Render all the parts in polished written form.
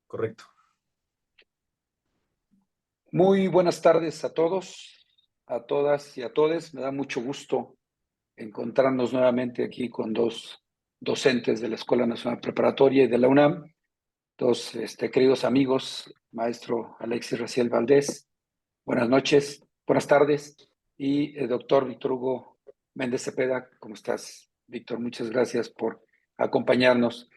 Correcto. Muy buenas tardes a todos, a todas y a todes. Me da mucho gusto encontrarnos nuevamente aquí con dos docentes de la Escuela Nacional Preparatoria y de la UNAM, dos queridos amigos, maestro Alexis Raciel Valdés. Buenas noches, buenas tardes. Y el doctor Víctor Hugo Méndez Cepeda. ¿Cómo estás, Víctor? Muchas gracias por acompañarnos.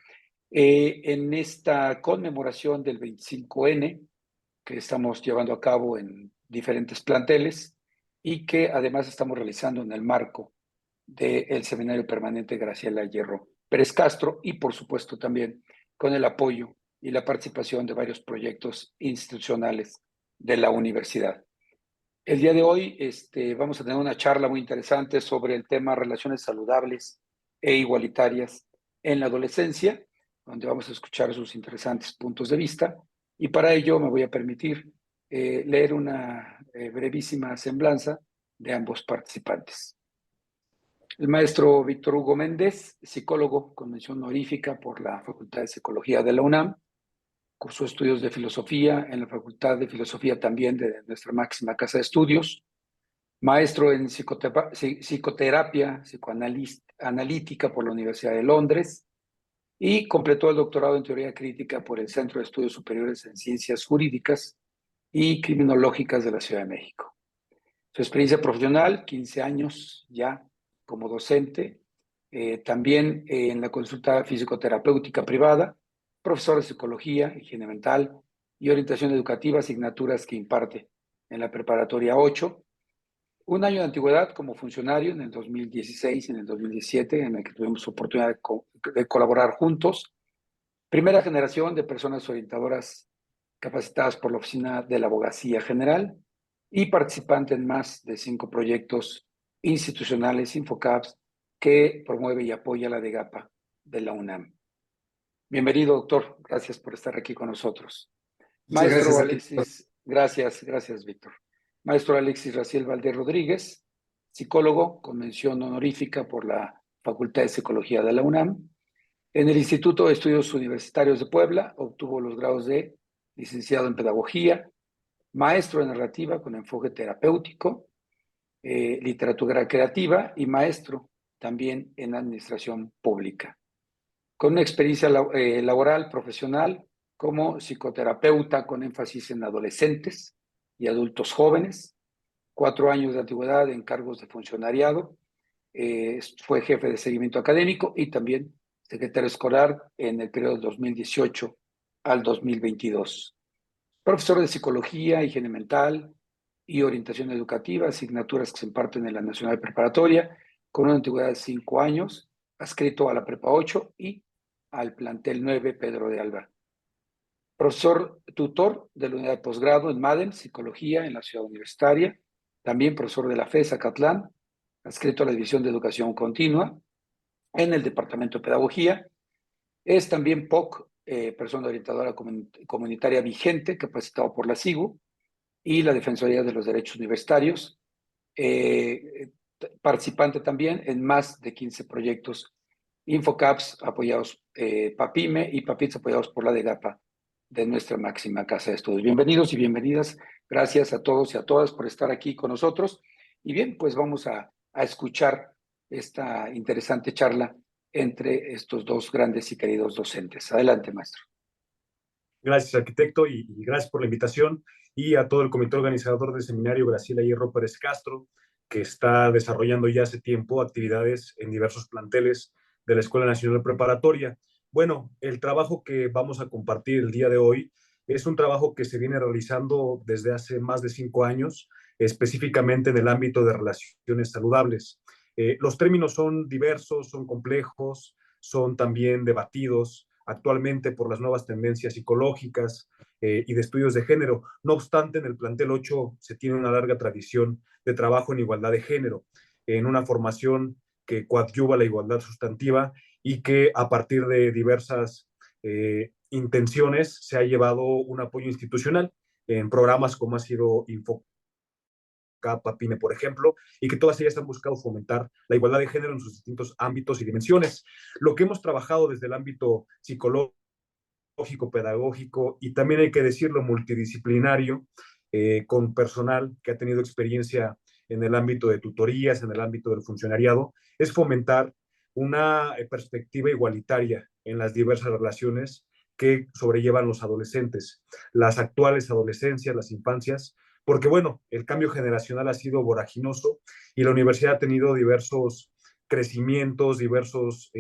En esta conmemoración del 25N, que estamos llevando a cabo en diferentes planteles y que además estamos realizando en el marco del Seminario Permanente Graciela Hierro Pérez Castro y por supuesto también con el apoyo y la participación de varios proyectos institucionales de la universidad. El día de hoy vamos a tener una charla muy interesante sobre el tema relaciones saludables e igualitarias en la adolescencia, donde vamos a escuchar sus interesantes puntos de vista. Y para ello me voy a permitir leer una brevísima semblanza de ambos participantes. El maestro Víctor Hugo Méndez, psicólogo con mención honorífica por la Facultad de Psicología de la UNAM, cursó estudios de filosofía en la Facultad de Filosofía también de nuestra máxima casa de estudios, maestro en psicoterapia psicoanalítica por la Universidad de Londres y completó el doctorado en teoría crítica por el Centro de Estudios Superiores en Ciencias Jurídicas y Criminológicas de la Ciudad de México. Su experiencia profesional, 15 años ya como docente, también en la consulta físico-terapéutica privada, profesor de psicología, higiene mental y orientación educativa, asignaturas que imparte en la preparatoria 8. Un año de antigüedad como funcionario en el 2016 y en el 2017, en el que tuvimos oportunidad de colaborar juntos. Primera generación de personas orientadoras capacitadas por la Oficina de la Abogacía General y participante en más de 5 proyectos institucionales Infocaps que promueve y apoya la DEGAPA de la UNAM. Bienvenido, doctor. Gracias por estar aquí con nosotros. Muchas Maestro gracias, Alexis, gracias, Víctor. Maestro Alexis Raciel Valdés Rodríguez, psicólogo con mención honorífica por la Facultad de Psicología de la UNAM. En el Instituto de Estudios Universitarios de Puebla obtuvo los grados de licenciado en Pedagogía, maestro en Narrativa con enfoque terapéutico, literatura creativa y maestro también en Administración Pública. Con una experiencia laboral profesional como psicoterapeuta con énfasis en adolescentes y adultos jóvenes, 4 años de antigüedad en cargos de funcionariado, fue jefe de seguimiento académico y también secretario escolar en el periodo 2018 al 2022. Profesor de psicología, higiene mental y orientación educativa, asignaturas que se imparten en la Nacional Preparatoria, con una antigüedad de 5 años, adscrito a la Prepa 8 y al plantel 9 Pedro de Alba. Profesor tutor de la unidad de posgrado en MADEM, Psicología en la Ciudad Universitaria, también profesor de la FES Acatlán, adscrito a la División de Educación Continua en el Departamento de Pedagogía. Es también POC, persona orientadora comunitaria vigente, capacitado por la SIGU y la Defensoría de los Derechos Universitarios, participante también en más de 15 proyectos Infocaps apoyados, PAPIME y PAPITS apoyados por la DEGAPA de nuestra máxima casa de estudios. Bienvenidos y bienvenidas. Gracias a todos y a todas por estar aquí con nosotros. Y bien, pues vamos a escuchar esta interesante charla entre estos dos grandes y queridos docentes. Adelante, maestro. Gracias, arquitecto, y gracias por la invitación, y a todo el comité organizador del seminario Graciela Hierro Pérez Castro, que está desarrollando ya hace tiempo actividades en diversos planteles de la Escuela Nacional Preparatoria. Bueno, el trabajo que vamos a compartir el día de hoy es un trabajo que se viene realizando desde hace más de 5 años, específicamente en el ámbito de relaciones saludables. Los términos son diversos, son complejos, son también debatidos actualmente por las nuevas tendencias psicológicas y de estudios de género. No obstante, en el plantel 8 se tiene una larga tradición de trabajo en igualdad de género, en una formación que coadyuva la igualdad sustantiva y que a partir de diversas intenciones se ha llevado un apoyo institucional en programas como ha sido Infocaps, PAPIME, por ejemplo, y que todas ellas han buscado fomentar la igualdad de género en sus distintos ámbitos y dimensiones. Lo que hemos trabajado desde el ámbito psicológico pedagógico y también hay que decirlo multidisciplinario, con personal que ha tenido experiencia en el ámbito de tutorías, en el ámbito del funcionariado, es fomentar una perspectiva igualitaria en las diversas relaciones que sobrellevan los adolescentes, las actuales adolescencias, las infancias, porque bueno, el cambio generacional ha sido voraginoso y la universidad ha tenido diversos crecimientos, diversos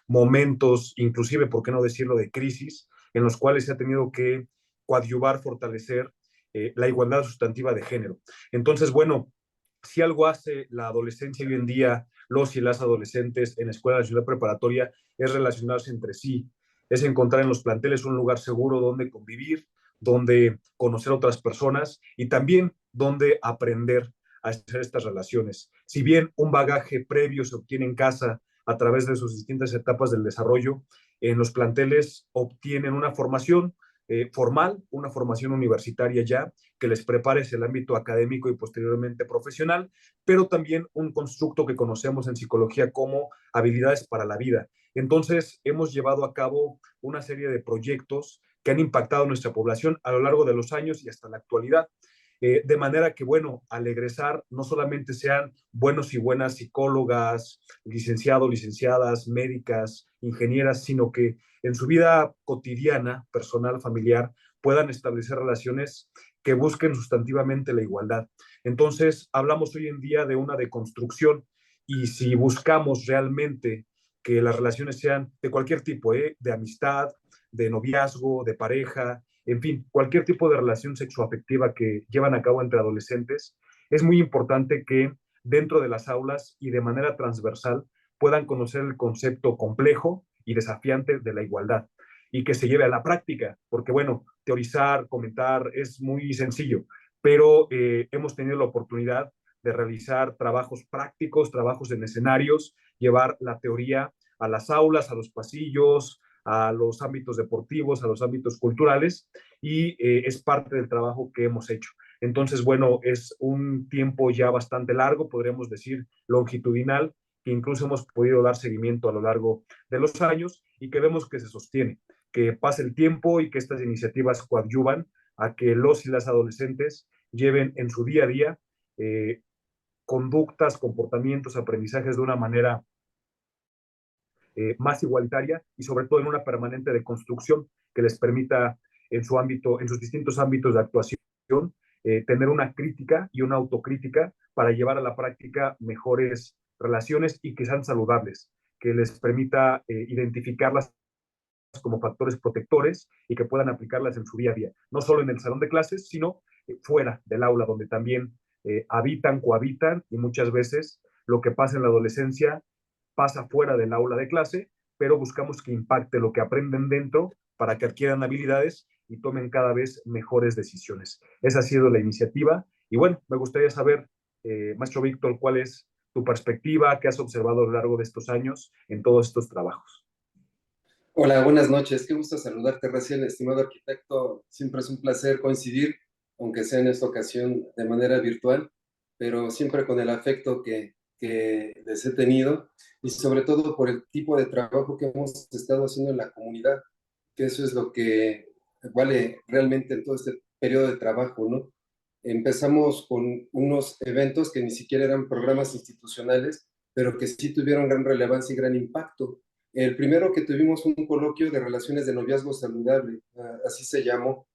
momentos, inclusive, ¿por qué no decirlo?, de crisis, en los cuales se ha tenido que coadyuvar, fortalecer la igualdad sustantiva de género. Entonces, bueno, si algo hace la adolescencia hoy en día, los y las adolescentes en escuela nacional preparatoria, es relacionarse entre sí, es encontrar en los planteles un lugar seguro donde convivir, donde conocer a otras personas y también donde aprender a hacer estas relaciones. Si bien un bagaje previo se obtiene en casa a través de sus distintas etapas del desarrollo, en los planteles obtienen una formación formal, una formación universitaria ya, que les prepare hacia el ámbito académico y posteriormente profesional, pero también un constructo que conocemos en psicología como habilidades para la vida. Entonces, hemos llevado a cabo una serie de proyectos que han impactado a nuestra población a lo largo de los años y hasta la actualidad. De manera que, bueno, al egresar no solamente sean buenos y buenas psicólogas, licenciados, licenciadas, médicas, ingenieras, sino que en su vida cotidiana, personal, familiar, puedan establecer relaciones que busquen sustantivamente la igualdad. Entonces, hablamos hoy en día de una deconstrucción y si buscamos realmente que las relaciones sean de cualquier tipo, de amistad, de noviazgo, de pareja, en fin, cualquier tipo de relación sexoafectiva que llevan a cabo entre adolescentes, es muy importante que dentro de las aulas y de manera transversal puedan conocer el concepto complejo y desafiante de la igualdad y que se lleve a la práctica, porque bueno, teorizar, comentar es muy sencillo, pero hemos tenido la oportunidad de realizar trabajos prácticos, trabajos en escenarios, llevar la teoría a las aulas, a los pasillos, a los ámbitos deportivos, a los ámbitos culturales, y es parte del trabajo que hemos hecho. Entonces, bueno, es un tiempo ya bastante largo, podríamos decir longitudinal, que incluso hemos podido dar seguimiento a lo largo de los años y que vemos que se sostiene, que pasa el tiempo y que estas iniciativas coadyuvan a que los y las adolescentes lleven en su día a día conductas, comportamientos, aprendizajes de una manera más igualitaria y sobre todo en una permanente de construcción que les permita en su ámbito, en sus distintos ámbitos de actuación, tener una crítica y una autocrítica para llevar a la práctica mejores relaciones y que sean saludables, que les permita identificarlas como factores protectores y que puedan aplicarlas en su día a día, no solo en el salón de clases, sino fuera del aula, donde también habitan, cohabitan y muchas veces lo que pasa en la adolescencia pasa fuera del aula de clase, pero buscamos que impacte lo que aprenden dentro para que adquieran habilidades y tomen cada vez mejores decisiones. Esa ha sido la iniciativa y bueno, me gustaría saber, maestro Víctor, cuál es tu perspectiva, qué has observado a lo largo de estos años en todos estos trabajos. Hola, buenas noches. Qué gusto saludarte recién, estimado arquitecto. Siempre es un placer coincidir, aunque sea en esta ocasión de manera virtual, pero siempre con el afecto que les he tenido y sobre todo por el tipo de trabajo que hemos estado haciendo en la comunidad, que eso es lo que vale realmente en todo este periodo de trabajo, ¿no? Empezamos con unos eventos que ni siquiera eran programas institucionales, pero que sí tuvieron gran relevancia y gran impacto. El primero que tuvimos fue un coloquio de relaciones de noviazgo saludable, así se llamó,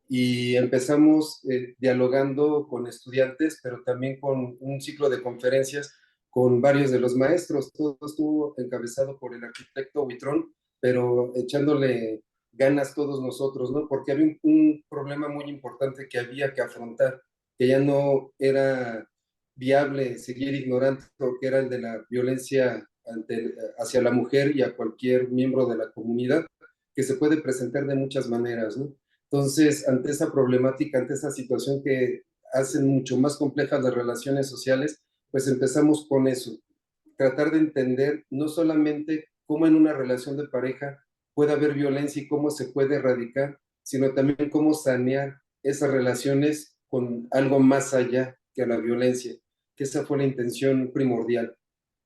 y empezamos dialogando con estudiantes, pero también con un ciclo de conferencias con varios de los maestros. Todo estuvo encabezado por el arquitecto Huitrón, pero echándole ganas todos nosotros, ¿no? Porque había un problema muy importante que había que afrontar, que ya no era viable seguir ignorando, que era el de la violencia hacia la mujer y a cualquier miembro de la comunidad, que se puede presentar de muchas maneras, ¿no? Entonces, ante esa problemática, ante esa situación que hacen mucho más complejas las relaciones sociales, pues empezamos con eso, tratar de entender no solamente cómo en una relación de pareja puede haber violencia y cómo se puede erradicar, sino también cómo sanear esas relaciones con algo más allá que la violencia, que esa fue la intención primordial.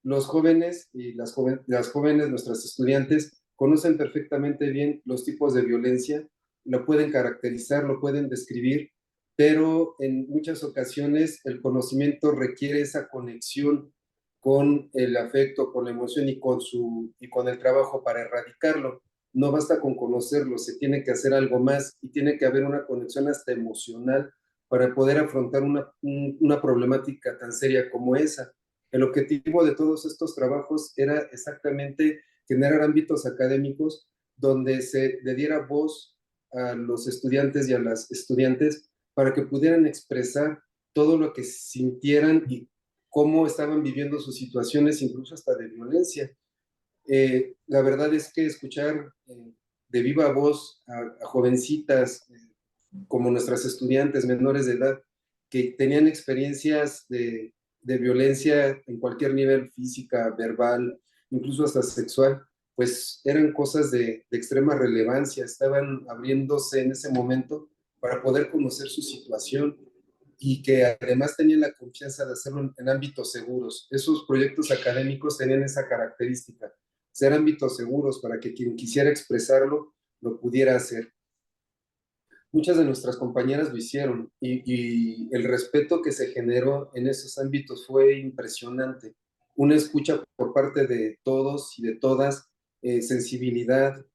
Los jóvenes y las jóvenes, nuestras estudiantes, conocen perfectamente bien los tipos de violencia, lo pueden caracterizar, lo pueden describir, pero en muchas ocasiones el conocimiento requiere esa conexión con el afecto, con la emoción y con el trabajo para erradicarlo. No basta con conocerlo, se tiene que hacer algo más y tiene que haber una conexión hasta emocional para poder afrontar una problemática tan seria como esa. El objetivo de todos estos trabajos era exactamente generar ámbitos académicos donde se le diera voz a los estudiantes y a las estudiantes para que pudieran expresar todo lo que sintieran y cómo estaban viviendo sus situaciones, incluso hasta de violencia. La verdad es que escuchar de viva voz a jovencitas como nuestras estudiantes menores de edad que tenían experiencias de violencia en cualquier nivel, física, verbal, incluso hasta sexual, pues eran cosas de extrema relevancia, estaban abriéndose en ese momento para poder conocer su situación y que además tenían la confianza de hacerlo en ámbitos seguros. Esos proyectos académicos tenían esa característica, ser ámbitos seguros para que quien quisiera expresarlo lo pudiera hacer. Muchas de nuestras compañeras lo hicieron y el respeto que se generó en esos ámbitos fue impresionante. Una escucha por parte de todos y de todas, sensibilidad,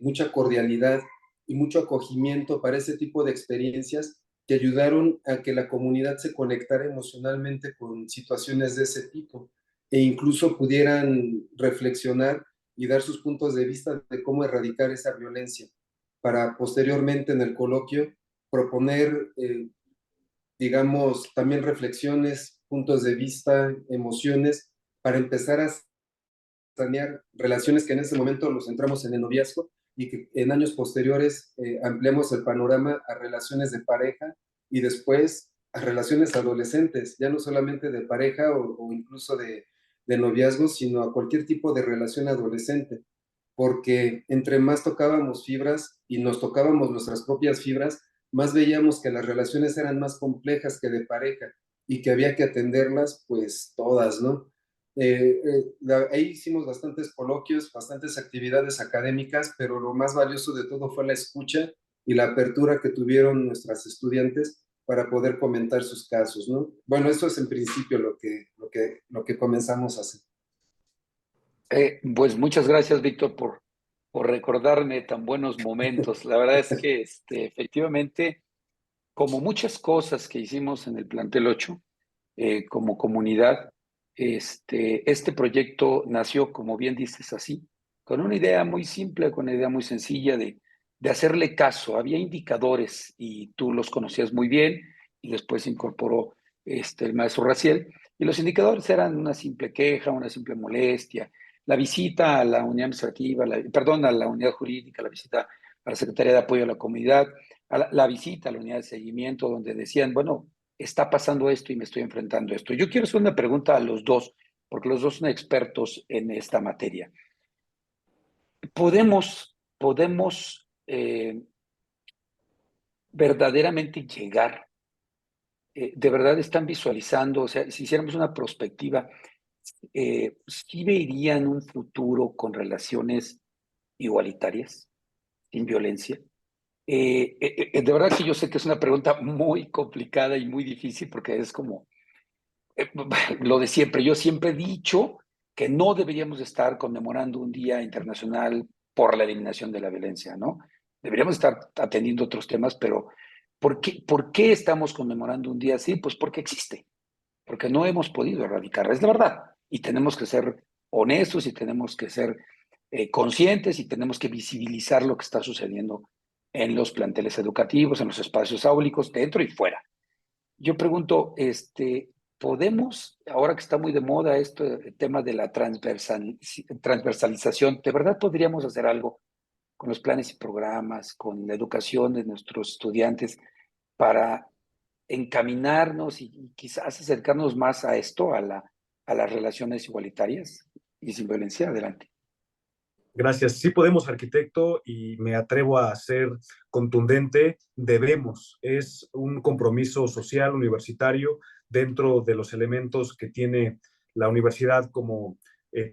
mucha cordialidad y mucho acogimiento para ese tipo de experiencias que ayudaron a que la comunidad se conectara emocionalmente con situaciones de ese tipo e incluso pudieran reflexionar y dar sus puntos de vista de cómo erradicar esa violencia para posteriormente en el coloquio proponer, digamos, también reflexiones, puntos de vista, emociones, para empezar a sanear relaciones que en ese momento nos centramos en el noviazgo y que en años posteriores ampliamos el panorama a relaciones de pareja y después a relaciones adolescentes, ya no solamente de pareja o incluso de noviazgo, sino a cualquier tipo de relación adolescente, porque entre más tocábamos fibras y nos tocábamos nuestras propias fibras, más veíamos que las relaciones eran más complejas que de pareja y que había que atenderlas pues todas, ¿no? Ahí hicimos bastantes coloquios, bastantes actividades académicas, pero lo más valioso de todo fue la escucha y la apertura que tuvieron nuestras estudiantes para poder comentar sus casos, ¿no? Bueno, eso es en principio lo que comenzamos a hacer. Pues muchas gracias, Víctor, por recordarme tan buenos momentos. La verdad es que efectivamente, como muchas cosas que hicimos en el Plantel 8, como comunidad, este proyecto nació, como bien dices, así, con una idea muy simple, con una idea muy sencilla de hacerle caso. Había indicadores y tú los conocías muy bien y después se incorporó el maestro Raciel. Y los indicadores eran una simple queja, una simple molestia, la visita a la unidad administrativa, perdón, a la unidad jurídica, la visita a la Secretaría de Apoyo a la Comunidad, a la visita a la unidad de seguimiento, donde decían, bueno, está pasando esto y me estoy enfrentando a esto. Yo quiero hacer una pregunta a los dos, porque los dos son expertos en esta materia. ¿Podemos verdaderamente llegar? ¿De verdad están visualizando? O sea, si hiciéramos una prospectiva, ¿sí verían un futuro con relaciones igualitarias, sin violencia? De verdad que yo sé que es una pregunta muy complicada y muy difícil porque es como lo de siempre. Yo siempre he dicho que no deberíamos estar conmemorando un Día Internacional por la eliminación de la violencia, ¿no? Deberíamos estar atendiendo otros temas, pero ¿por qué estamos conmemorando un día así? Pues porque existe, porque no hemos podido erradicarla, es la verdad. Y tenemos que ser honestos y tenemos que ser conscientes y tenemos que visibilizar lo que está sucediendo en los planteles educativos, en los espacios áulicos, dentro y fuera. Yo pregunto, ¿podemos, ahora que está muy de moda esto, el tema de la transversalización, de verdad podríamos hacer algo con los planes y programas, con la educación de nuestros estudiantes para encaminarnos y quizás acercarnos más a esto, a las relaciones igualitarias y sin violencia? Adelante. Gracias. Sí podemos, arquitecto, y me atrevo a ser contundente. Debemos. Es un compromiso social universitario dentro de los elementos que tiene la universidad como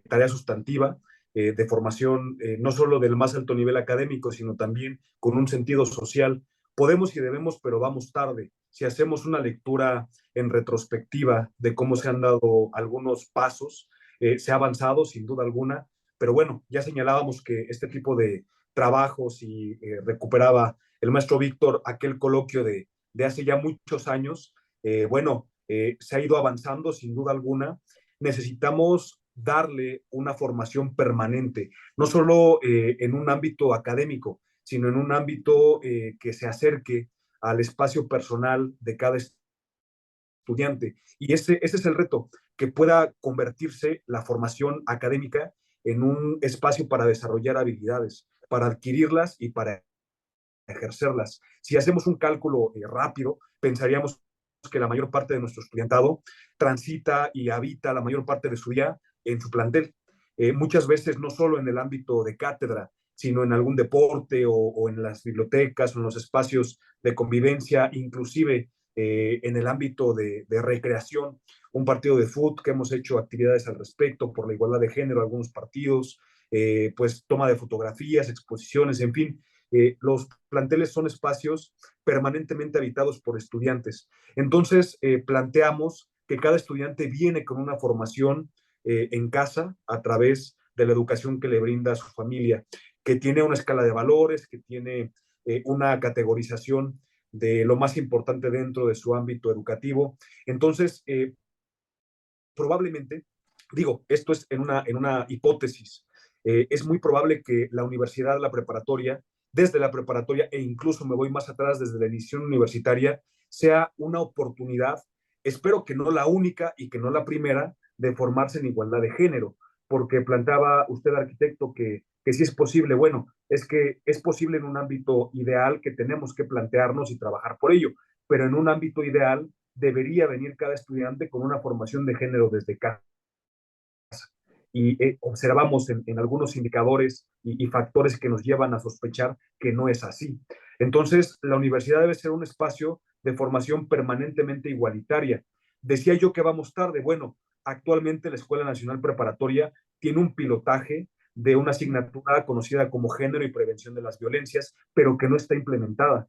tarea sustantiva. de formación, no solo del más alto nivel académico, sino también con un sentido social. Podemos y debemos, pero vamos tarde. Si hacemos una lectura en retrospectiva de cómo se han dado algunos pasos, se ha avanzado sin duda alguna, pero bueno, ya señalábamos que este tipo de trabajos y recuperaba el maestro Víctor aquel coloquio de hace ya muchos años. Se ha ido avanzando sin duda alguna. Necesitamos darle una formación permanente, no solo en un ámbito académico, sino en un ámbito que se acerque al espacio personal de cada estudiante. Y ese es el reto, que pueda convertirse la formación académica en un espacio para desarrollar habilidades, para adquirirlas y para ejercerlas. Si hacemos un cálculo rápido, pensaríamos que la mayor parte de nuestro estudiantado transita y habita la mayor parte de su día en su plantel. Muchas veces no solo en el ámbito de cátedra, sino en algún deporte o en las bibliotecas o en los espacios de convivencia, inclusive en el ámbito de recreación, un partido de fútbol que hemos hecho actividades al respecto por la igualdad de género, algunos partidos, pues toma de fotografías, exposiciones, en fin. Los planteles son espacios permanentemente habitados por estudiantes. Entonces, planteamos que cada estudiante viene con una formación en casa a través de la educación que le brinda a su familia, que tiene una escala de valores, que tiene una categorización de lo más importante dentro de su ámbito educativo. Entonces, probablemente, digo, esto es en una hipótesis, es muy probable que la universidad, la preparatoria, desde la preparatoria e incluso me voy más atrás desde la iniciación universitaria, sea una oportunidad, espero que no la única y que no la primera, de formarse en igualdad de género, porque planteaba usted, arquitecto, que sí es posible. Bueno, es que es posible en un ámbito ideal que tenemos que plantearnos y trabajar por ello, pero en un ámbito ideal debería venir cada estudiante con una formación de género desde casa. Y observamos en algunos indicadores y factores que nos llevan a sospechar que no es así. Entonces, la universidad debe ser un espacio de formación permanentemente igualitaria. Decía yo que vamos tarde. Bueno, actualmente la Escuela Nacional Preparatoria tiene un pilotaje de una asignatura conocida como Género y Prevención de las Violencias, pero que no está implementada,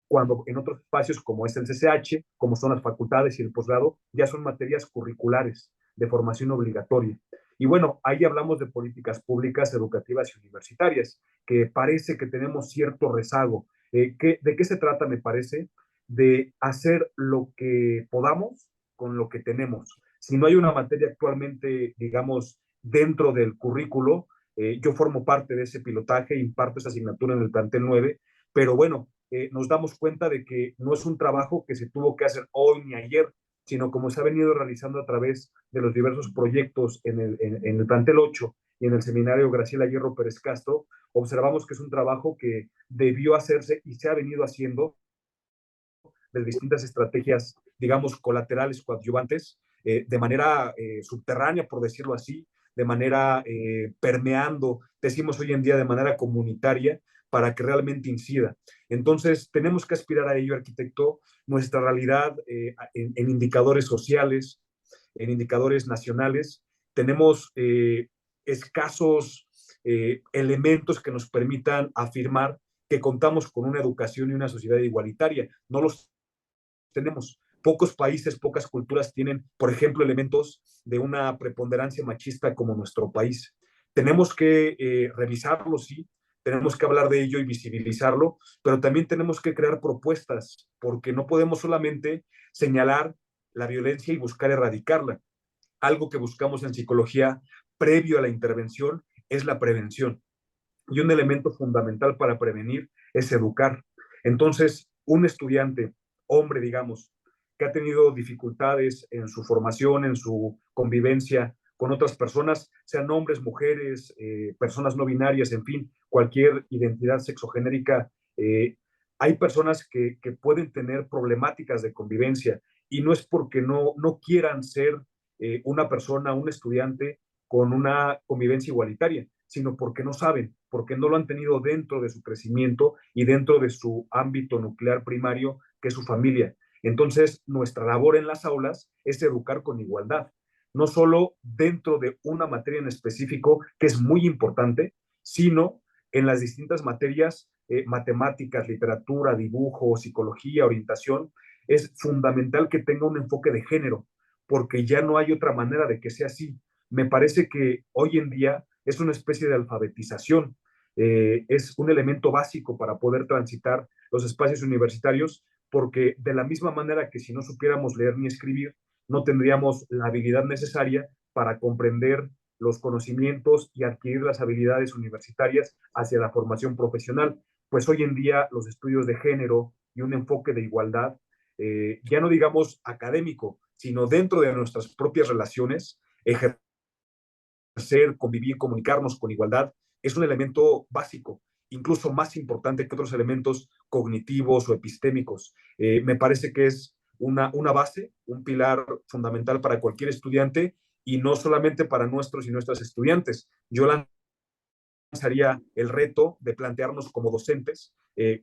cuando en otros espacios como es el CCH, como son las facultades y el posgrado, ya son materias curriculares de formación obligatoria. Y bueno, ahí hablamos de políticas públicas, educativas y universitarias, que parece que tenemos cierto rezago. ¿De qué se trata, me parece? De hacer lo que podamos con lo que tenemos. Si no hay una materia actualmente, digamos, dentro del currículo, yo formo parte de ese pilotaje, imparto esa asignatura en el plantel 9, pero bueno, nos damos cuenta de que no es un trabajo que se tuvo que hacer hoy ni ayer, sino como se ha venido realizando a través de los diversos proyectos en el plantel 8 y en el seminario Graciela Hierro Pérez Castro, observamos que es un trabajo que debió hacerse y se ha venido haciendo de distintas estrategias, digamos, colaterales, coadyuvantes, de manera subterránea, por decirlo así, de manera permeando, decimos hoy en día, de manera comunitaria, para que realmente incida. Entonces, tenemos que aspirar a ello, arquitecto, nuestra realidad en indicadores sociales, en indicadores nacionales. Tenemos escasos elementos que nos permitan afirmar que contamos con una educación y una sociedad igualitaria. No los tenemos. Pocos países, pocas culturas tienen, por ejemplo, elementos de una preponderancia machista como nuestro país. Tenemos que revisarlo, sí, tenemos que hablar de ello y visibilizarlo, pero también tenemos que crear propuestas, porque no podemos solamente señalar la violencia y buscar erradicarla. Algo que buscamos en psicología previo a la intervención es la prevención. Y un elemento fundamental para prevenir es educar. Entonces, un estudiante, hombre, digamos, que ha tenido dificultades en su formación, en su convivencia con otras personas, sean hombres, mujeres, personas no binarias, en fin, cualquier identidad sexogenérica, hay personas que pueden tener problemáticas de convivencia y no es porque no quieran ser una persona, un estudiante con una convivencia igualitaria, sino porque no saben, porque no lo han tenido dentro de su crecimiento y dentro de su ámbito nuclear primario, que es su familia. Entonces, nuestra labor en las aulas es educar con igualdad. no solo dentro de una materia en específico, que es muy importante, sino en las distintas materias, matemáticas, literatura, dibujo, psicología, orientación. Es fundamental que tenga un enfoque de género, porque ya no hay otra manera de que sea así. Me parece que hoy en día es una especie de alfabetización, es un elemento básico para poder transitar los espacios universitarios, porque de la misma manera que si no supiéramos leer ni escribir, no tendríamos la habilidad necesaria para comprender los conocimientos y adquirir las habilidades universitarias hacia la formación profesional. Pues hoy en día los estudios de género y un enfoque de igualdad, ya no digamos académico, sino dentro de nuestras propias relaciones, ejercer, convivir, comunicarnos con igualdad, es un elemento básico, incluso más importante que otros elementos cognitivos o epistémicos. Me parece que es una base, un pilar fundamental para cualquier estudiante y no solamente para nuestros y nuestras estudiantes. Yo lanzaría el reto de plantearnos como docentes,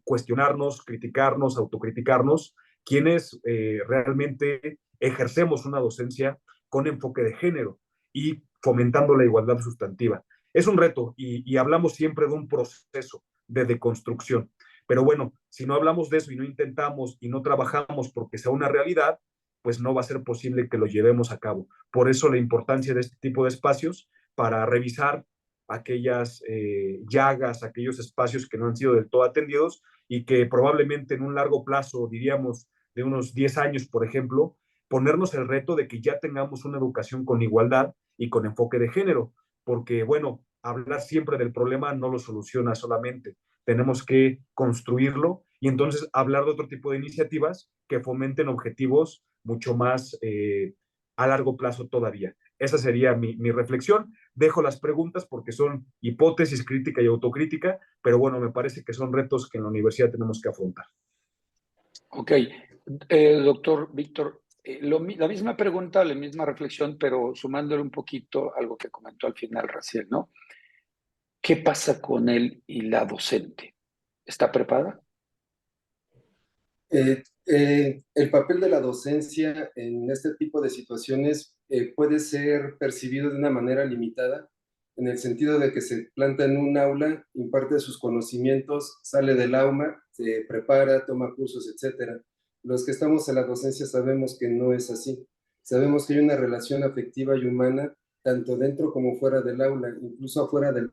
cuestionarnos, criticarnos, autocriticarnos, quienes realmente ejercemos una docencia con enfoque de género y fomentando la igualdad sustantiva. Es un reto y hablamos siempre de un proceso de deconstrucción. Pero bueno, si no hablamos de eso y no intentamos y no trabajamos porque sea una realidad, pues no va a ser posible que lo llevemos a cabo. Por eso la importancia de este tipo de espacios para revisar aquellas llagas, aquellos espacios que no han sido del todo atendidos y que probablemente en un largo plazo, diríamos de unos 10 años, por ejemplo, ponernos el reto de que ya tengamos una educación con igualdad y con enfoque de género, porque bueno, hablar siempre del problema no lo soluciona solamente, tenemos que construirlo y entonces hablar de otro tipo de iniciativas que fomenten objetivos mucho más a largo plazo todavía. Esa sería mi reflexión. Dejo las preguntas porque son hipótesis, crítica y autocrítica, pero bueno, me parece que son retos que en la universidad tenemos que afrontar. Ok, doctor Víctor, la misma pregunta, la misma reflexión, pero sumándole un poquito algo que comentó al final Raciel, ¿no? ¿Qué pasa con él y la docente? ¿Está preparada? El papel de la docencia en este tipo de situaciones puede ser percibido de una manera limitada, en el sentido de que se planta en un aula, imparte sus conocimientos, sale del aula, se prepara, toma cursos, etc. Los que estamos en la docencia sabemos que no es así. Sabemos que hay una relación afectiva y humana, tanto dentro como fuera del aula, incluso afuera del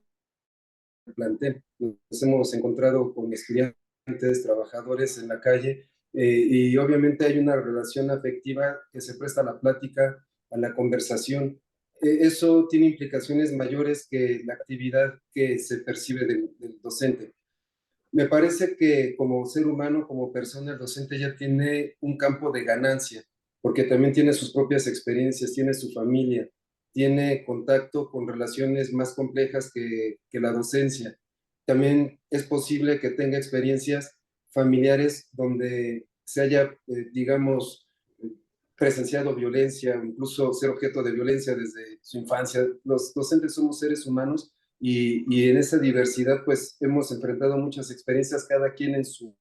plantel. Nos hemos encontrado con estudiantes, trabajadores en la calle, y obviamente hay una relación afectiva que se presta a la plática, a la conversación. Eso tiene implicaciones mayores que la actividad que se percibe del docente. Me parece que como ser humano, como persona, el docente ya tiene un campo de ganancia, porque también tiene sus propias experiencias, tiene su familia, tiene contacto con relaciones más complejas que la docencia. También es posible que tenga experiencias familiares donde se haya, digamos, presenciado violencia, incluso ser objeto de violencia desde su infancia. Los docentes somos seres humanos y en esa diversidad pues hemos enfrentado muchas experiencias, cada quien en su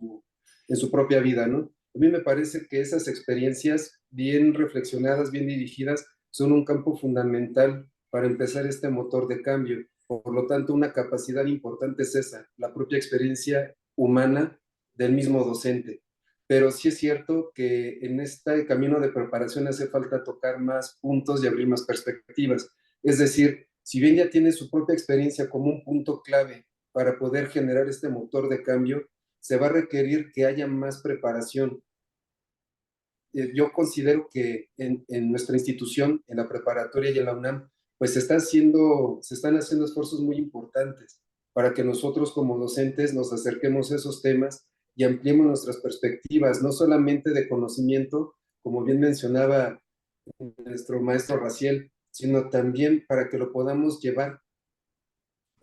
propia vida, ¿no? A mí me parece que esas experiencias bien reflexionadas, bien dirigidas, son un campo fundamental para empezar este motor de cambio. Por lo tanto, una capacidad importante es esa, la propia experiencia humana del mismo docente. Pero sí es cierto que en este camino de preparación hace falta tocar más puntos y abrir más perspectivas. Es decir, si bien ya tiene su propia experiencia como un punto clave para poder generar este motor de cambio, se va a requerir que haya más preparación. Yo considero que en nuestra institución, en la preparatoria y en la UNAM, pues se están haciendo esfuerzos muy importantes para que nosotros como docentes nos acerquemos a esos temas y ampliemos nuestras perspectivas, no solamente de conocimiento, como bien mencionaba nuestro maestro Raciel, sino también para que lo podamos llevar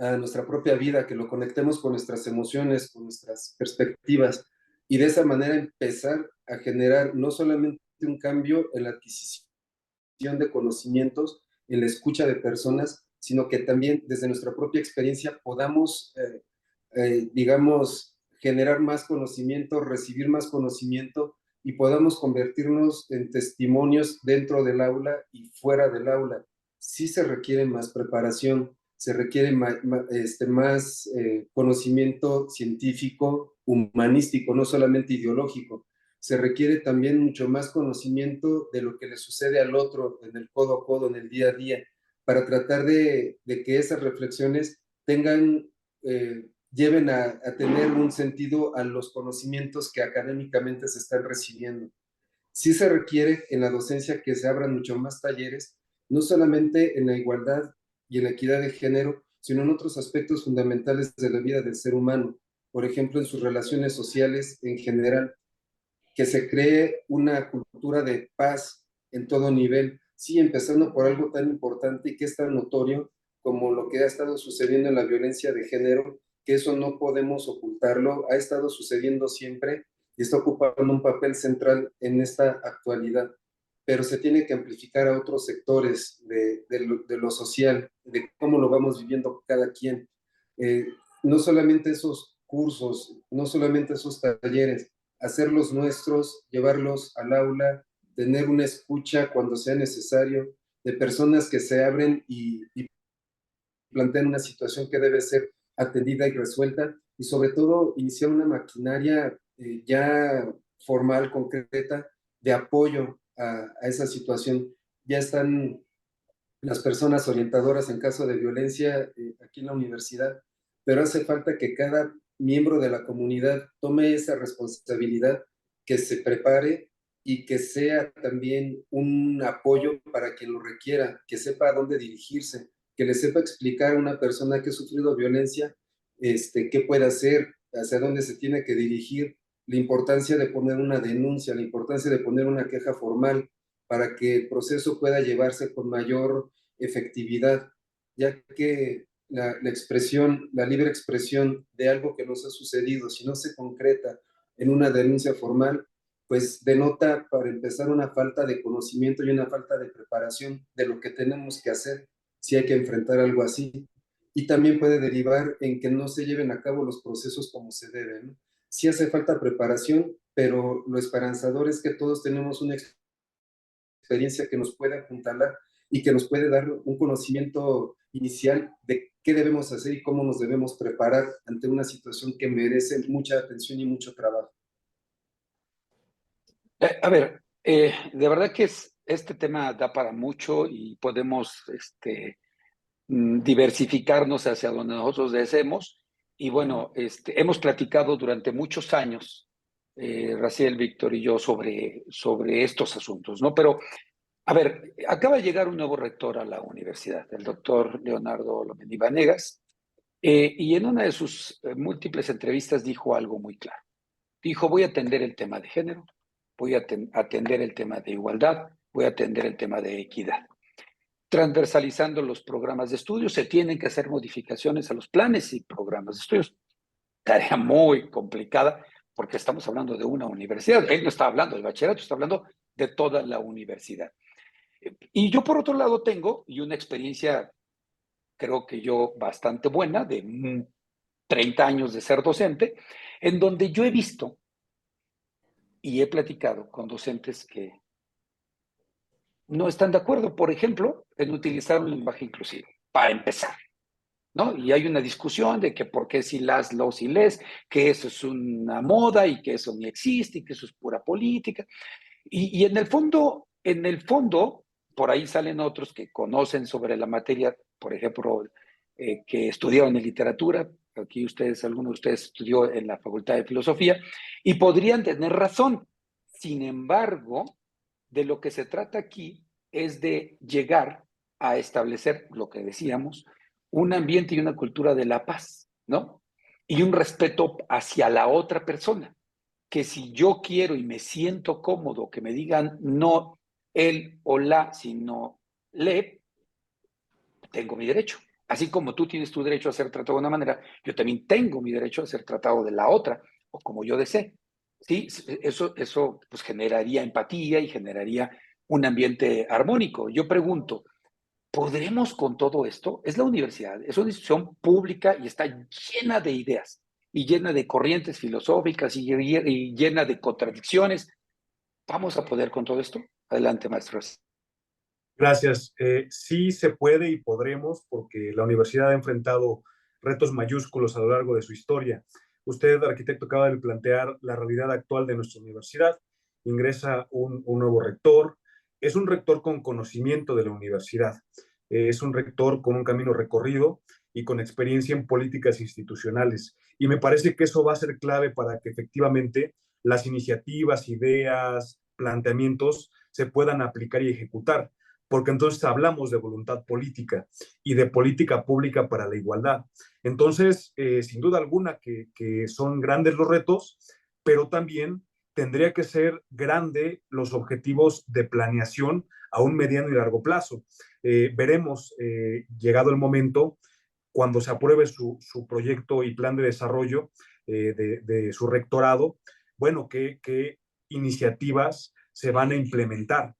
a nuestra propia vida, que lo conectemos con nuestras emociones, con nuestras perspectivas, y de esa manera empezar a generar no solamente un cambio en la adquisición de conocimientos, en la escucha de personas, sino que también desde nuestra propia experiencia podamos, digamos, generar más conocimiento, recibir más conocimiento y podamos convertirnos en testimonios dentro del aula y fuera del aula. Sí se requiere más preparación, se requiere más conocimiento científico, humanístico, no solamente ideológico. Se requiere también mucho más conocimiento de lo que le sucede al otro en el codo a codo, en el día a día, para tratar de que esas reflexiones lleven a tener un sentido a los conocimientos que académicamente se están recibiendo. Sí se requiere en la docencia que se abran mucho más talleres, no solamente en la igualdad y en la equidad de género, sino en otros aspectos fundamentales de la vida del ser humano, por ejemplo, en sus relaciones sociales en general, que se cree una cultura de paz en todo nivel, sí, empezando por algo tan importante y que es tan notorio como lo que ha estado sucediendo en la violencia de género, que eso no podemos ocultarlo, ha estado sucediendo siempre y está ocupando un papel central en esta actualidad, pero se tiene que amplificar a otros sectores de lo social, de cómo lo vamos viviendo cada quien. No solamente esos cursos, no solamente esos talleres, hacerlos nuestros, llevarlos al aula, tener una escucha cuando sea necesario, de personas que se abren y plantean una situación que debe ser atendida y resuelta, y sobre todo iniciar una maquinaria ya formal, concreta, de apoyo a esa situación. Ya están las personas orientadoras en caso de violencia aquí en la universidad, pero hace falta que cada miembro de la comunidad tome esa responsabilidad, que se prepare y que sea también un apoyo para quien lo requiera, que sepa a dónde dirigirse, que le sepa explicar a una persona que ha sufrido violencia qué puede hacer, hacia dónde se tiene que dirigir, la importancia de poner una denuncia, la importancia de poner una queja formal, para que el proceso pueda llevarse con mayor efectividad, ya que expresión, la libre expresión de algo que nos ha sucedido, si no se concreta en una denuncia formal, pues denota, para empezar, una falta de conocimiento y una falta de preparación de lo que tenemos que hacer si hay que enfrentar algo así. Y también puede derivar en que no se lleven a cabo los procesos como se deben, ¿no? Sí hace falta preparación, pero lo esperanzador es que todos tenemos una experiencia que nos puede apuntalar y que nos puede dar un conocimiento inicial de qué debemos hacer y cómo nos debemos preparar ante una situación que merece mucha atención y mucho trabajo. De verdad que este tema da para mucho y podemos diversificarnos hacia donde nosotros deseemos. Y bueno, hemos platicado durante muchos años, Raciel, Víctor y yo, sobre estos asuntos, ¿no? Pero, a ver, acaba de llegar un nuevo rector a la universidad, el doctor Leonardo Lomelí Vanegas, y en una de sus múltiples entrevistas dijo algo muy claro. Dijo, voy a atender el tema de género, voy a atender el tema de igualdad, voy a atender el tema de equidad. Transversalizando los programas de estudio, se tienen que hacer modificaciones a los planes y programas de estudios. Tarea muy complicada, porque estamos hablando de una universidad. Él no está hablando del bachillerato, está hablando de toda la universidad. Y yo, por otro lado, tengo una experiencia, creo que yo, bastante buena, de 30 años de ser docente, en donde yo he visto y he platicado con docentes que no están de acuerdo, por ejemplo, en utilizar un lenguaje inclusivo, para empezar, ¿no? Y hay una discusión de que por qué si las, los y les, que eso es una moda y que eso ni existe y que eso es pura política. Y en el fondo, por ahí salen otros que conocen sobre la materia, por ejemplo, que estudiaron en literatura, aquí alguno de ustedes estudió en la Facultad de Filosofía, y podrían tener razón. Sin embargo, de lo que se trata aquí es de llegar a establecer lo que decíamos, un ambiente y una cultura de la paz, ¿no? Y un respeto hacia la otra persona, que si yo quiero y me siento cómodo que me digan no él o la, sino le, tengo mi derecho. Así como tú tienes tu derecho a ser tratado de una manera, yo también tengo mi derecho a ser tratado de la otra, o como yo desee. ¿Sí? Eso pues generaría empatía y generaría un ambiente armónico. Yo pregunto, ¿podremos con todo esto? Es la universidad, es una institución pública y está llena de ideas y llena de corrientes filosóficas y llena de contradicciones. ¿Vamos a poder con todo esto? Adelante, maestro. Gracias. Sí se puede y podremos, porque la universidad ha enfrentado retos mayúsculos a lo largo de su historia. Usted, arquitecto, acaba de plantear la realidad actual de nuestra universidad. Ingresa un nuevo rector. Es un rector con conocimiento de la universidad. Es un rector con un camino recorrido y con experiencia en políticas institucionales. Y me parece que eso va a ser clave para que efectivamente las iniciativas, ideas, planteamientos se puedan aplicar y ejecutar, porque entonces hablamos de voluntad política y de política pública para la igualdad. Entonces, sin duda alguna que son grandes los retos, pero también tendría que ser grande los objetivos de planeación a un mediano y largo plazo. Veremos, llegado el momento, cuando se apruebe su proyecto y plan de desarrollo de su rectorado, bueno, qué iniciativas se van a implementar.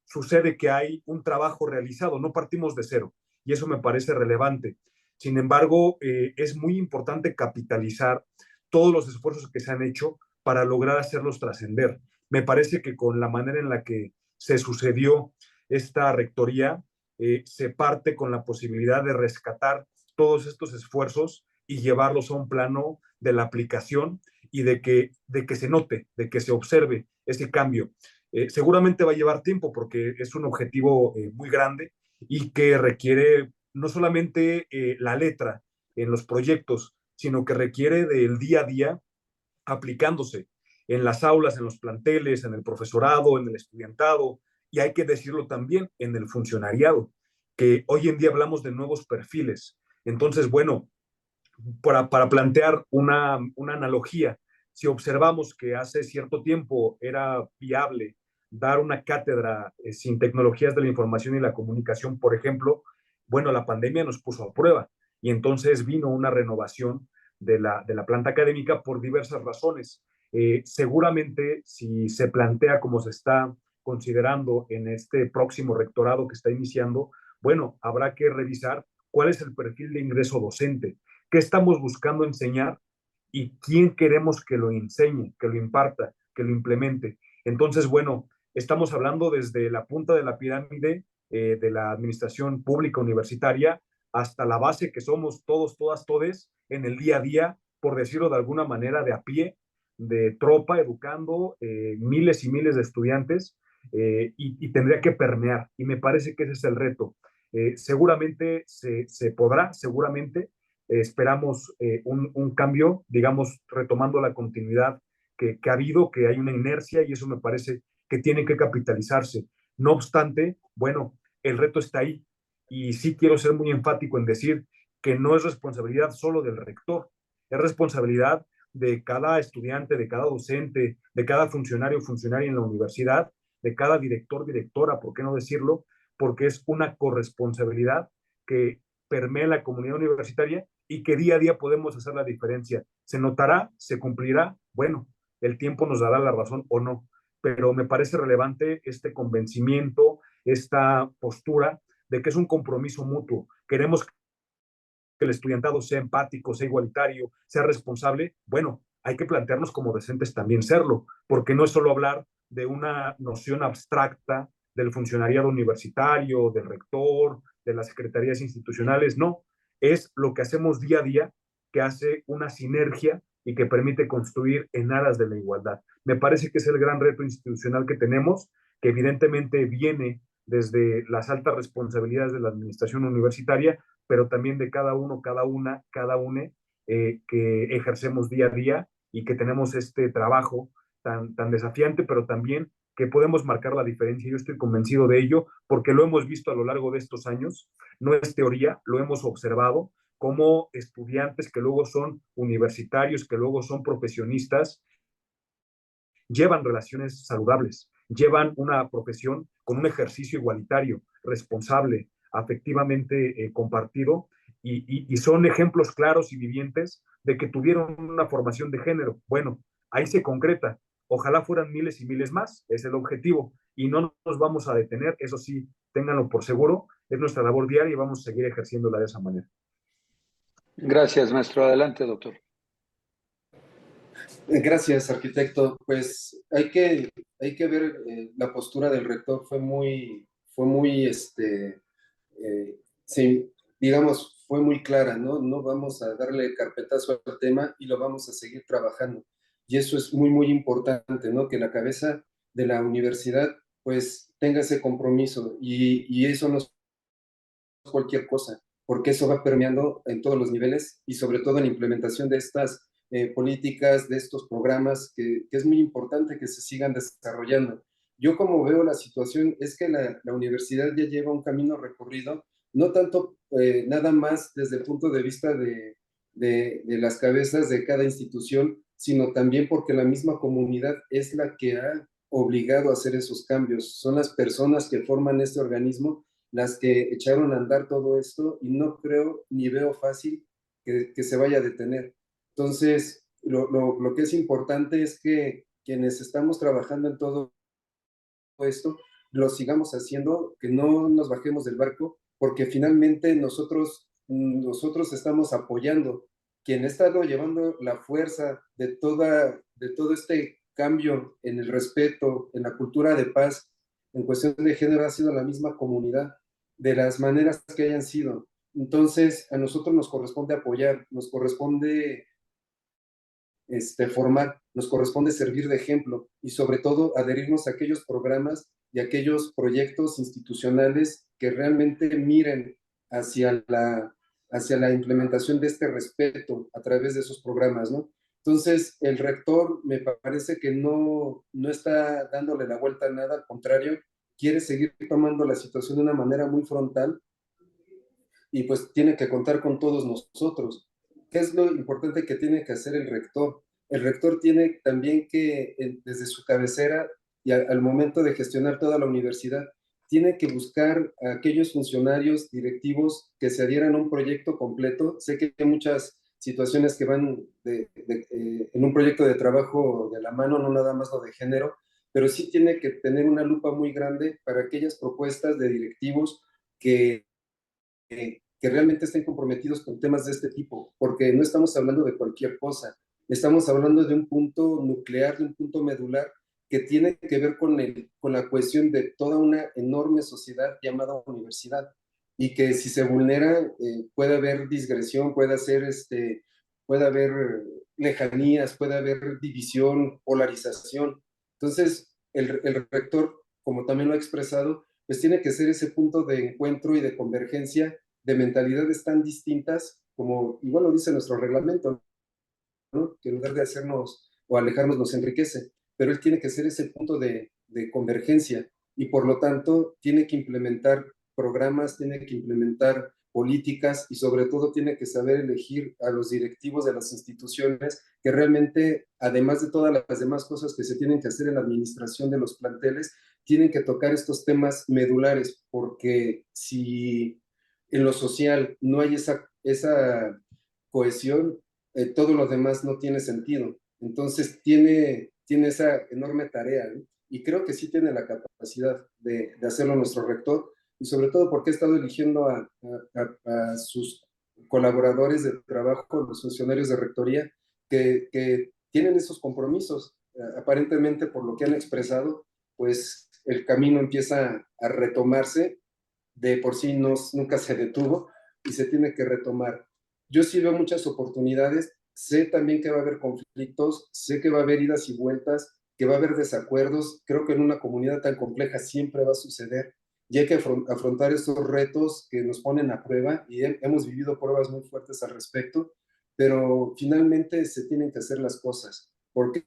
Sucede que hay un trabajo realizado, no partimos de cero, y eso me parece relevante. Sin embargo, es muy importante capitalizar todos los esfuerzos que se han hecho para lograr hacerlos trascender. Me parece que con la manera en la que se sucedió esta rectoría, se parte con la posibilidad de rescatar todos estos esfuerzos y llevarlos a un plano de la aplicación y de que se note, de que se observe ese cambio. Seguramente va a llevar tiempo porque es un objetivo muy grande y que requiere no solamente la letra en los proyectos, sino que requiere del día a día aplicándose en las aulas, en los planteles, en el profesorado, en el estudiantado, y hay que decirlo también en el funcionariado, que hoy en día hablamos de nuevos perfiles. Entonces, bueno, para plantear una analogía, si observamos que hace cierto tiempo era viable dar una cátedra sin tecnologías de la información y la comunicación, por ejemplo, bueno, la pandemia nos puso a prueba y entonces vino una renovación de la planta académica por diversas razones. Seguramente si se plantea como se está considerando en este próximo rectorado que está iniciando, bueno, habrá que revisar cuál es el perfil de ingreso docente, qué estamos buscando enseñar y quién queremos que lo enseñe, que lo imparta, que lo implemente. Entonces, bueno, estamos hablando desde la punta de la pirámide de la administración pública universitaria hasta la base que somos todos, todas, todes en el día a día, por decirlo de alguna manera, de a pie, de tropa, educando miles y miles de estudiantes y tendría que permear. Y me parece que ese es el reto. Seguramente se podrá, seguramente esperamos un cambio, digamos, retomando la continuidad que ha habido, que hay una inercia y eso me parece que tiene que capitalizarse. No obstante, bueno, el reto está ahí y sí quiero ser muy enfático en decir que no es responsabilidad solo del rector, es responsabilidad de cada estudiante, de cada docente, de cada funcionario, funcionaria en la universidad, de cada director, directora, ¿por qué no decirlo? Porque es una corresponsabilidad que permea la comunidad universitaria y que día a día podemos hacer la diferencia. ¿Se notará? ¿Se cumplirá? Bueno, el tiempo nos dará la razón o no, pero me parece relevante este convencimiento, esta postura de que es un compromiso mutuo. Queremos que el estudiantado sea empático, sea igualitario, sea responsable. Bueno, hay que plantearnos como docentes también serlo, porque no es solo hablar de una noción abstracta del funcionariado universitario, del rector, de las secretarías institucionales, no, es lo que hacemos día a día que hace una sinergia y que permite construir en aras de la igualdad. Me parece que es el gran reto institucional que tenemos, que evidentemente viene desde las altas responsabilidades de la administración universitaria, pero también de cada uno, cada una, cada une que ejercemos día a día y que tenemos este trabajo tan desafiante, pero también que podemos marcar la diferencia. Yo estoy convencido de ello porque lo hemos visto a lo largo de estos años, no es teoría, lo hemos observado como estudiantes que luego son universitarios, que luego son profesionistas, llevan relaciones saludables, llevan una profesión con un ejercicio igualitario, responsable, afectivamente compartido, y son ejemplos claros y vivientes de que tuvieron una formación de género. Bueno, ahí se concreta. Ojalá fueran miles y miles más, es el objetivo, y no nos vamos a detener, eso sí, ténganlo por seguro, es nuestra labor diaria y vamos a seguir ejerciéndola de esa manera. Gracias, maestro. Adelante, doctor. Gracias, arquitecto. Pues hay que ver, la postura del rector fue muy, sí, digamos, fue muy clara, ¿no? No vamos a darle carpetazo al tema y lo vamos a seguir trabajando. Y eso es muy, muy importante, ¿no? Que la cabeza de la universidad, pues, tenga ese compromiso y eso no es cualquier cosa, porque eso va permeando en todos los niveles y sobre todo en la implementación de estas políticas, de estos programas, que es muy importante que se sigan desarrollando. Yo como veo la situación es que la universidad ya lleva un camino recorrido, no tanto nada más desde el punto de vista de las cabezas de cada institución, sino también porque la misma comunidad es la que ha obligado a hacer esos cambios. Son las personas que forman este organismo las que echaron a andar todo esto y no creo ni veo fácil que se vaya a detener. Entonces, lo que es importante es que quienes estamos trabajando en todo esto, lo sigamos haciendo, que no nos bajemos del barco, porque finalmente nosotros estamos apoyando. Quien ha estado llevando la fuerza de todo este cambio en el respeto, en la cultura de paz, en cuestión de género, ha sido la misma comunidad, de las maneras que hayan sido. Entonces, a nosotros nos corresponde apoyar, nos corresponde formar, nos corresponde servir de ejemplo y sobre todo adherirnos a aquellos programas y aquellos proyectos institucionales que realmente miren hacia hacia la implementación de este respeto a través de esos programas, ¿no? Entonces, el rector me parece que no está dándole la vuelta a nada, al contrario, quiere seguir tomando la situación de una manera muy frontal y pues tiene que contar con todos nosotros. ¿Qué es lo importante que tiene que hacer el rector? El rector tiene también que, desde su cabecera y al momento de gestionar toda la universidad, tiene que buscar a aquellos funcionarios directivos que se adhieran a un proyecto completo. Sé que hay muchas situaciones que van en un proyecto de trabajo de la mano, no nada más lo de género, pero sí tiene que tener una lupa muy grande para aquellas propuestas de directivos que que realmente estén comprometidos con temas de este tipo, porque no estamos hablando de cualquier cosa, estamos hablando de un punto nuclear, de un punto medular que tiene que ver con la cohesión de toda una enorme sociedad llamada universidad y que si se vulnera puede haber disgresión, puede haber lejanías, puede haber división, polarización. Entonces, el rector, como también lo ha expresado, pues tiene que ser ese punto de encuentro y de convergencia de mentalidades tan distintas como, igual lo dice nuestro reglamento, ¿no? Que en lugar de hacernos o alejarnos nos enriquece, pero él tiene que ser ese punto de convergencia y por lo tanto tiene que implementar programas, tiene que implementar políticas y sobre todo tiene que saber elegir a los directivos de las instituciones que realmente, además de todas las demás cosas que se tienen que hacer en la administración de los planteles, tienen que tocar estos temas medulares, porque si en lo social no hay esa cohesión, todo lo demás no tiene sentido. Entonces tiene esa enorme tarea, ¿no? Y creo que sí tiene la capacidad de hacerlo nuestro rector, y sobre todo porque ha estado eligiendo a sus colaboradores de trabajo, los funcionarios de rectoría, que tienen esos compromisos. Aparentemente, por lo que han expresado, pues el camino empieza a retomarse, de por sí nunca se detuvo y se tiene que retomar. Yo sí veo muchas oportunidades, sé también que va a haber conflictos, sé que va a haber idas y vueltas, que va a haber desacuerdos, creo que en una comunidad tan compleja siempre va a suceder y hay que afrontar estos retos que nos ponen a prueba y hemos vivido pruebas muy fuertes al respecto, pero finalmente se tienen que hacer las cosas. ¿Por qué?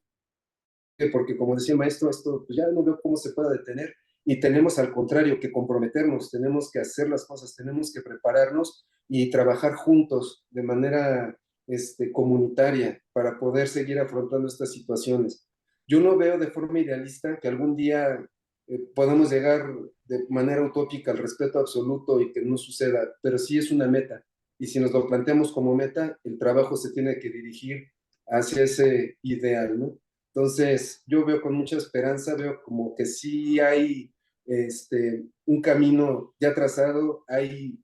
Porque como decía el maestro, esto pues ya no veo cómo se pueda detener y tenemos al contrario que comprometernos, tenemos que hacer las cosas, tenemos que prepararnos y trabajar juntos de manera comunitaria para poder seguir afrontando estas situaciones. Yo no veo de forma idealista que algún día podamos llegar de manera utópica al respeto absoluto y que no suceda, pero sí es una meta. Y si nos lo planteamos como meta, el trabajo se tiene que dirigir hacia ese ideal, ¿no? Entonces, yo veo con mucha esperanza, veo como que sí hay un camino ya trazado, hay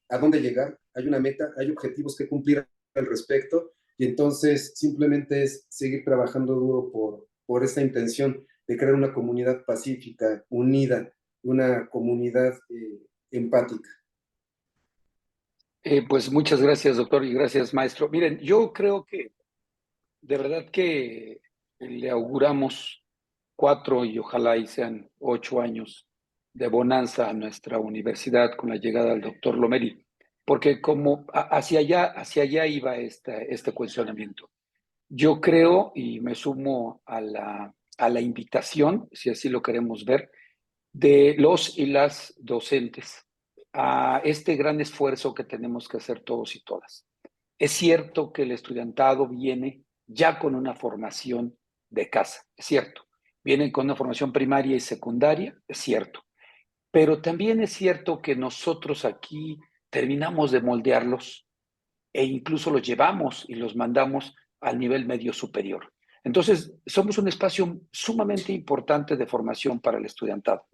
a dónde llegar, hay una meta, hay objetivos que cumplir al respecto Y entonces simplemente es seguir trabajando duro por esta intención de crear una comunidad pacífica, unida, una comunidad empática. Pues muchas gracias, doctor, y gracias, maestro. Miren, yo creo que de verdad que le auguramos 4 y ojalá y sean 8 años de bonanza a nuestra universidad con la llegada del doctor Lomeli, porque como hacia allá iba este cuestionamiento. Yo creo y me sumo a la invitación, si así lo queremos ver, de los y las docentes a este gran esfuerzo que tenemos que hacer todos y todas. Es cierto que el estudiantado viene ya con una formación de casa, es cierto. Vienen con una formación primaria y secundaria, es cierto. Pero también es cierto que nosotros aquí terminamos de moldearlos e incluso los llevamos y los mandamos al nivel medio superior. Entonces, somos un espacio sumamente importante de formación para el estudiantado.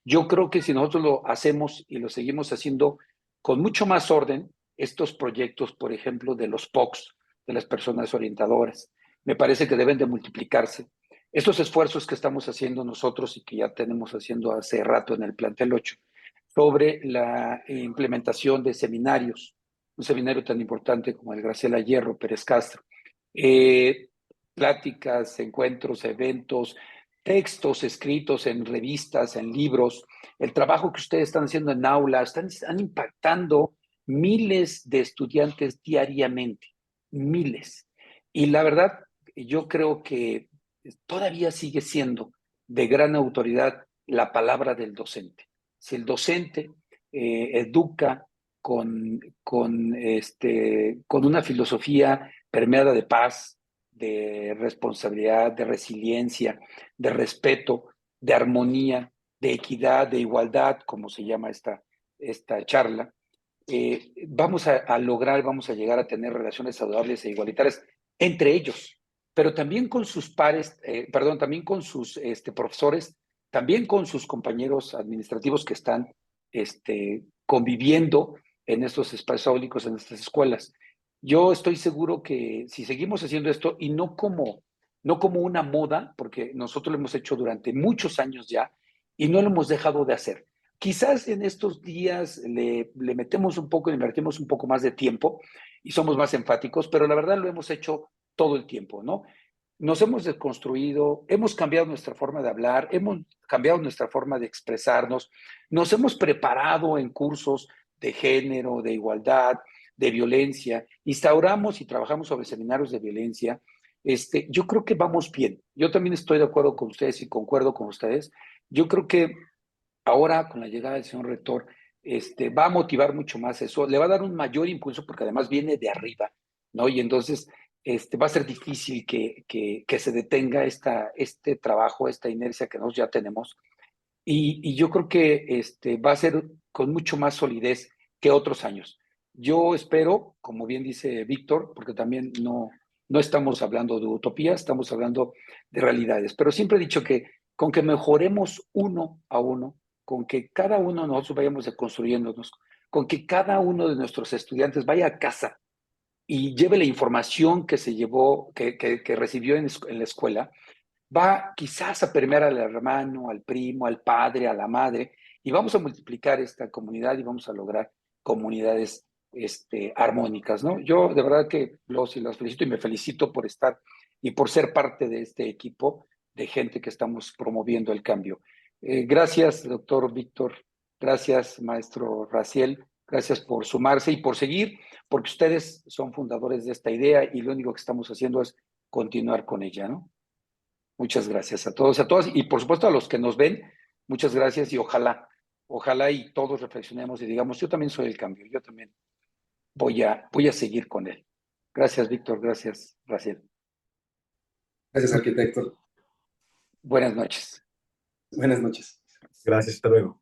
Yo creo que si nosotros lo hacemos y lo seguimos haciendo con mucho más orden, estos proyectos, por ejemplo, de los POCs, de las personas orientadoras, me parece que deben de multiplicarse. Estos esfuerzos que estamos haciendo nosotros y que ya tenemos haciendo hace rato en el plantel 8, sobre la implementación de seminarios, un seminario tan importante como el Graciela Hierro Pérez Castro, pláticas, encuentros, eventos, textos escritos en revistas, en libros, el trabajo que ustedes están haciendo en aulas, están impactando miles de estudiantes diariamente, miles. Y la verdad, yo creo que todavía sigue siendo de gran autoridad la palabra del docente. Si el docente educa con una filosofía permeada de paz, de responsabilidad, de resiliencia, de respeto, de armonía, de equidad, de igualdad, como se llama esta charla, vamos a lograr, vamos a llegar a tener relaciones saludables e igualitarias entre ellos, pero también con sus pares, perdón, también con sus profesores, también con sus compañeros administrativos que están conviviendo en estos espacios áulicos, en estas escuelas. Yo estoy seguro que si seguimos haciendo esto y no como una moda, porque nosotros lo hemos hecho durante muchos años ya y no lo hemos dejado de hacer. Quizás en estos días le metemos un poco, le invertimos un poco más de tiempo y somos más enfáticos, pero la verdad lo hemos hecho todo el tiempo, ¿no? Nos hemos desconstruido, hemos cambiado nuestra forma de hablar, hemos cambiado nuestra forma de expresarnos, nos hemos preparado en cursos de género, de igualdad, de violencia, instauramos y trabajamos sobre seminarios de violencia. Yo creo que vamos bien. Yo también estoy de acuerdo con ustedes y concuerdo con ustedes. Yo creo que ahora, con la llegada del señor rector, va a motivar mucho más eso, le va a dar un mayor impulso porque además viene de arriba, ¿no? Y entonces va a ser difícil que se detenga este trabajo, esta inercia que nosotros ya tenemos. Y yo creo que va a ser con mucho más solidez que otros años. Yo espero, como bien dice Víctor, porque también no estamos hablando de utopía, estamos hablando de realidades, pero siempre he dicho que con que mejoremos uno a uno, con que cada uno de nosotros vayamos deconstruyéndonos, con que cada uno de nuestros estudiantes vaya a casa y lleve la información que se llevó, que recibió en la escuela, va quizás a permear al hermano, al primo, al padre, a la madre, y vamos a multiplicar esta comunidad y vamos a lograr comunidades armónicas, ¿no? Yo de verdad que los y las felicito y me felicito por estar y por ser parte de este equipo de gente que estamos promoviendo el cambio. Gracias, doctor Víctor. Gracias, maestro Raciel. Gracias por sumarse y por seguir, porque ustedes son fundadores de esta idea y lo único que estamos haciendo es continuar con ella, ¿no? Muchas gracias a todos, a todas y por supuesto a los que nos ven, muchas gracias y ojalá y todos reflexionemos y digamos, yo también soy el cambio, yo también voy a seguir con él. Gracias, Víctor, gracias, Raciel. Gracias, arquitecto. Buenas noches. Buenas noches. Gracias, hasta luego.